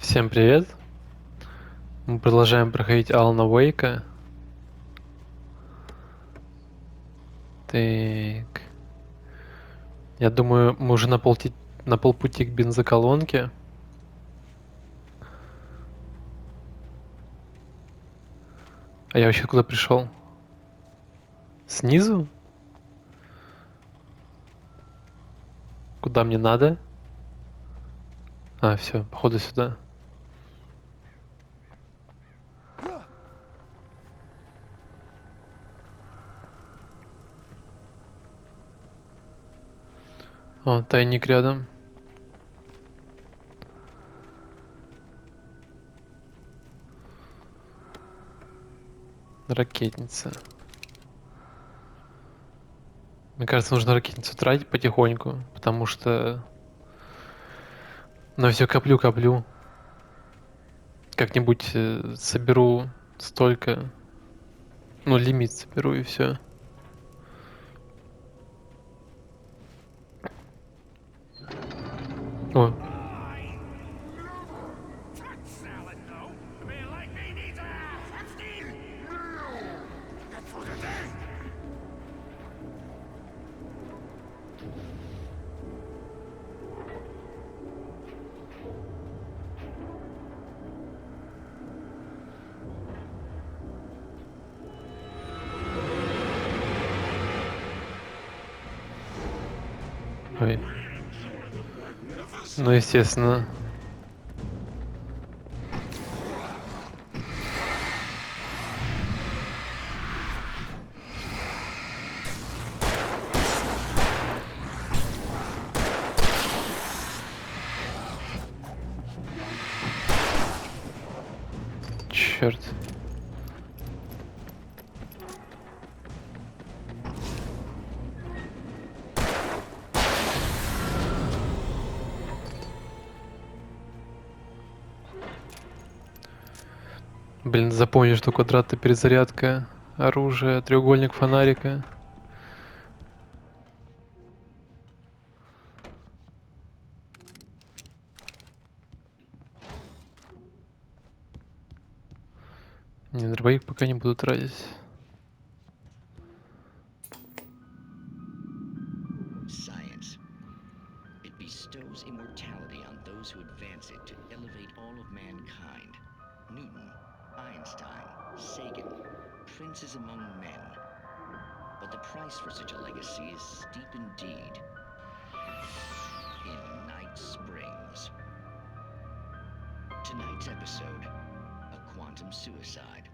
Всем привет! Мы продолжаем проходить Алана Уэйка. Так. Я думаю, мы уже на полпути к бензоколонке. А я вообще куда пришел? Снизу? Куда мне надо? А, все, походу сюда. О, тайник рядом. Ракетница. Мне кажется, нужно ракетницу тратить потихоньку, потому что... Но все коплю. Как-нибудь соберу столько... Ну, лимит соберу и все. О, ой. Ну, естественно. Черт. Блин, запомни, что квадрат — это перезарядка оружия, треугольник фонарика. Не, дробовик пока не буду тратить. Science. It bestows immortality on those who advance it to elevate all of mankind. Newton, Einstein, Sagan, princes among men. But the price for such a legacy is steep indeed. In Night Springs. Tonight's episode, a quantum suicide.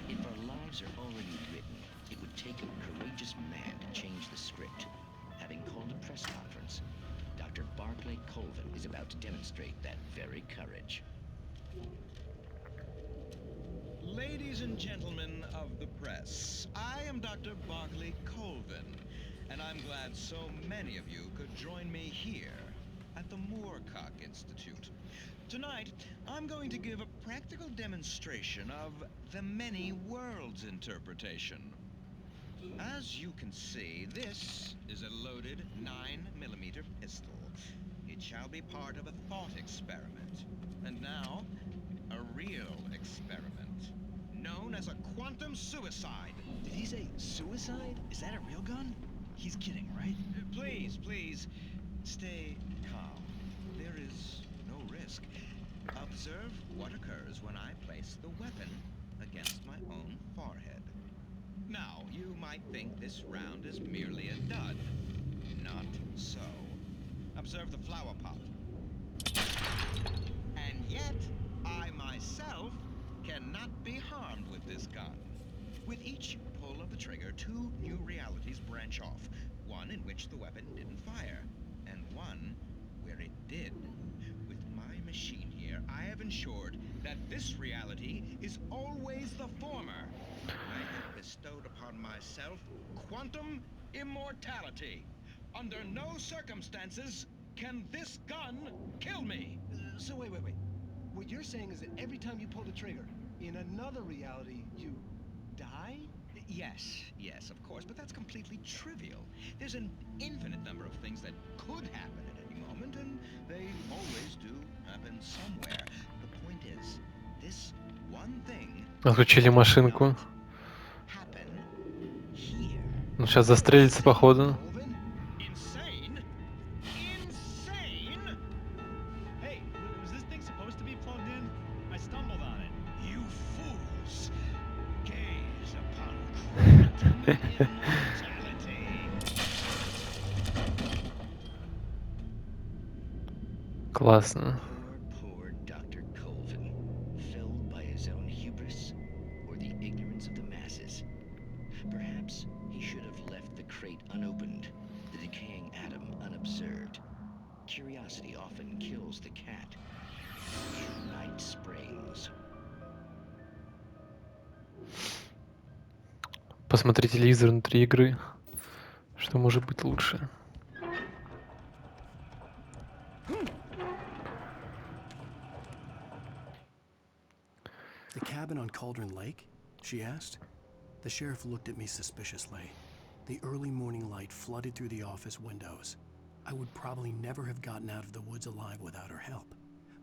If our lives are already written, it would take a courageous man to change the script. Having called a press conference, Dr. Barclay Colvin is about to demonstrate that very courage. Ladies and gentlemen of the press, I am Dr. Barclay Colvin, and I'm glad so many of you could join me here at the Moorcock Institute. Tonight, I'm going to give a practical demonstration of the many worlds interpretation. As you can see, this is a loaded 9mm pistol. It shall be part of a thought experiment. And now, a real experiment, known as a quantum suicide. Did he say suicide? Is that a real gun? He's kidding, right? Please, stay calm. There is no risk. Observe what occurs when I place the weapon against my own forehead. Now, you might think this round is merely a dud. Not so. Observe the flower pot. And yet, I myself cannot be harmed with this gun. With each pull of the trigger, two new realities branch off. One in which the weapon didn't fire, and one where it did. With my machine here, I have ensured that this reality is always the former. I have bestowed upon myself quantum immortality. Under no circumstances can this gun kill me. So wait. What you're saying is that every time you pull the trigger, in another reality, you die? Yes, of course, but that's completely trivial. There's an infinite number of things that could happen at any moment. and they always do happen somewhere. The point is, this one thing Отключили машинку. happen here. Ну, сейчас застрелится, походу. Colvin? Insane? Insane? Hey, was this thing supposed to be plugged in? I stumbled on it. You fools! Gaze upon quantum immortality. Классно. Poor Dr. Colvin, felled by his own hubris or the ignorance of the masses. Perhaps he should have left the crate unopened, the decaying atom unobserved. Curiosity often kills the cat. Night Springs. Посмотри телевизор внутри игры. Что может быть лучше? The cabin on Cauldron Lake? She asked. The sheriff looked at me suspiciously. The early morning light flooded through the office windows. I would probably never have gotten out of the woods alive without her help.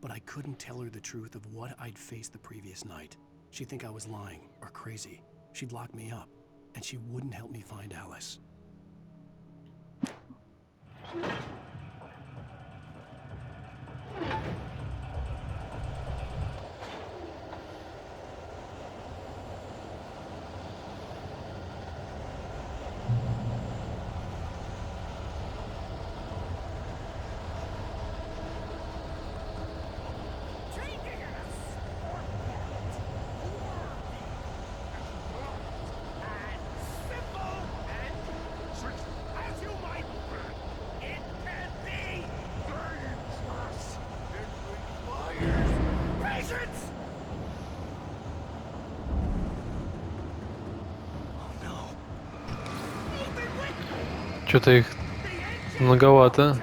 But I couldn't tell her the truth of what I'd faced the previous night. She'd think I was lying or crazy. She'd lock me up, and she wouldn't help me find Alice. Что-то их многовато.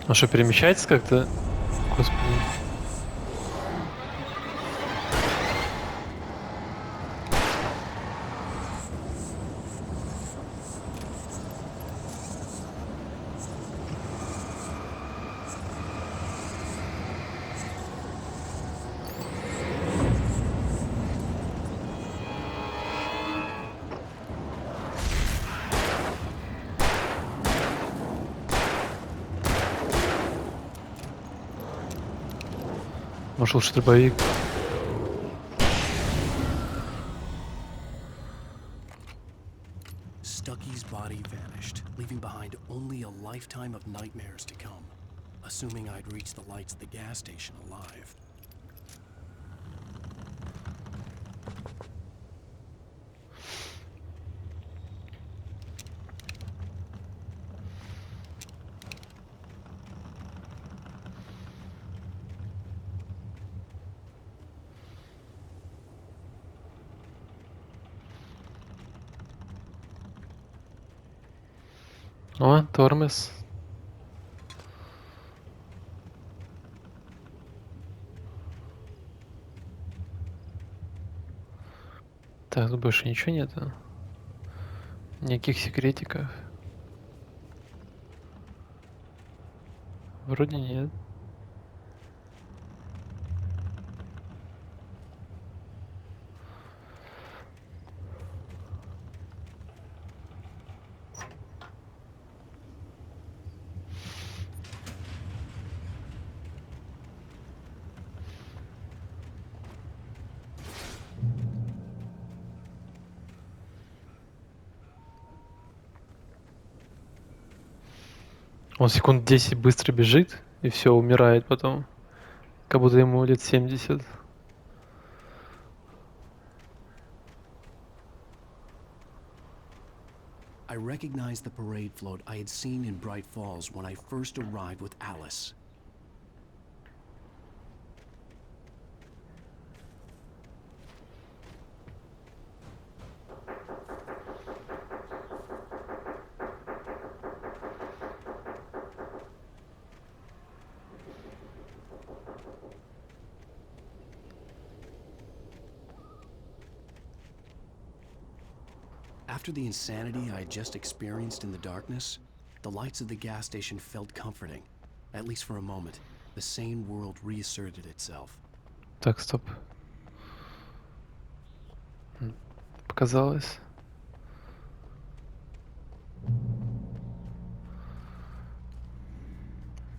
А что, перемещается как-то? Господи. Может, лучше дробовик. Stucky's body vanished, leaving behind only a lifetime of nightmares to come. Assuming I'd reached the lights at the gas station alive. О, тормоз. Так, тут больше ничего нету. Никаких секретиков. Вроде нет. Он секунд 10 быстро бежит и все, умирает потом. Как будто ему лет 70. recognized the parade float I had seen in Bright Falls when I first arrived with Alice. After the insanity I had just experienced in the darkness, the lights of the gas station felt comforting. At least for a moment, the sane world reasserted itself. Так, стоп. Показалось.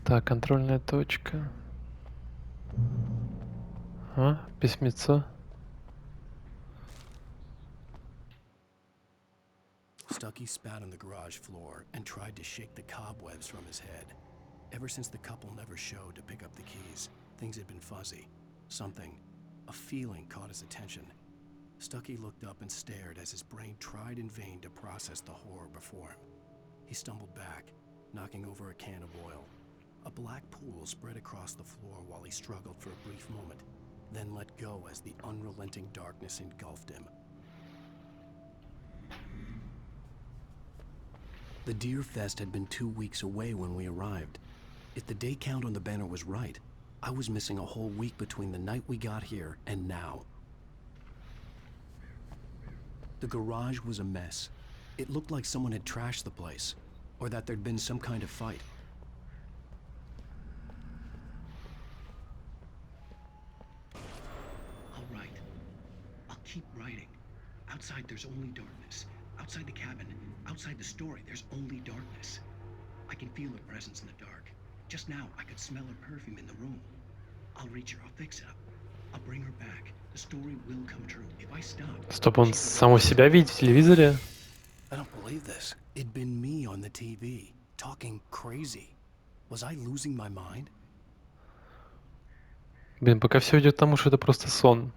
Так, контрольная точка. А, письмецо. Stucky spat on the garage floor and tried to shake the cobwebs from his head. Ever since the couple never showed to pick up the keys, things had been fuzzy. Something, a feeling caught his attention. Stucky looked up and stared as his brain tried in vain to process the horror before him. He stumbled back, knocking over a can of oil. A black pool spread across the floor while he struggled for a brief moment, then let go as the unrelenting darkness engulfed him. The Deer Fest had been 2 weeks away when we arrived. If the day count on the banner was right, I was missing a whole week between the night we got here and now. The garage was a mess. It looked like someone had trashed the place, or that there'd been some kind of fight. I'll write. I'll keep writing. Outside there's only darkness. Outside the cabin, outside the story, there's only darkness. I can feel her presence in the dark. Just now, I could smell her perfume in the room. I'll reach her, I'll fix it up. I'll bring her back. The story will come true. If I stop... Стоп, он самого себя видит в телевизоре? I don't believe this. It'd been me on the TV, talking crazy. Was I losing my mind? Блин, пока все идет к тому, что это просто сон.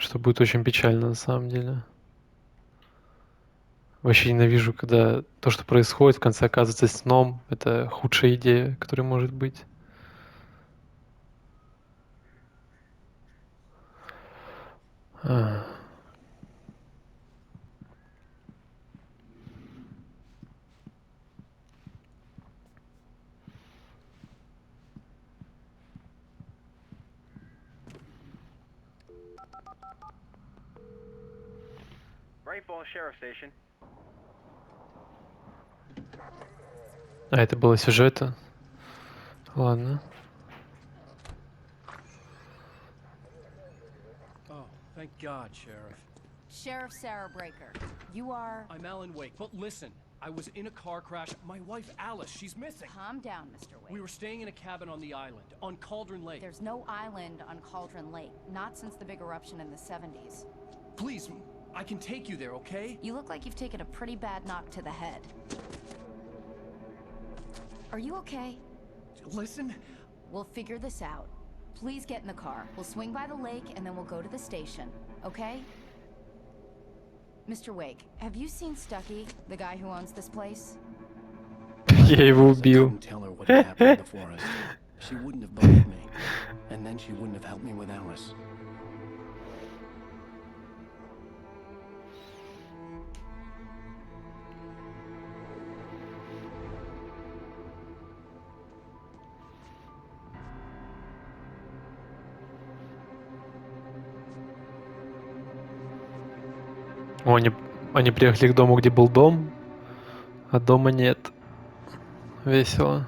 Что будет очень печально на самом деле. Вообще ненавижу, когда то, что происходит, в конце оказывается сном. Это худшая идея, которая может быть. Bright Falls Sheriff Station. А, это было сюжета. Ладно. Oh, thank God, Sheriff. Sheriff Sarah Breaker, you are... I'm Alan Wake, but listen, I was in a car crash. My wife, Alice, she's missing. Calm down, Mr. Wake. We were staying in a cabin on the island, on Cauldron Lake. There's no island on Cauldron Lake, not since the big eruption in the 70s. Please, I can take you there, okay? You look like you've taken a pretty bad knock to the head. Are you okay? Listen. We'll figure this out. Please get in the car. We'll swing by the lake and then we'll go to the station, okay? Mr. Wake, have you seen Stucky, the guy who owns this place? Я его убил. I couldn't tell her what had happened in the forest. She wouldn't have believed me. And then she wouldn't have helped me with Alice. О, они приехали к дому, где был дом, а дома нет. Весело.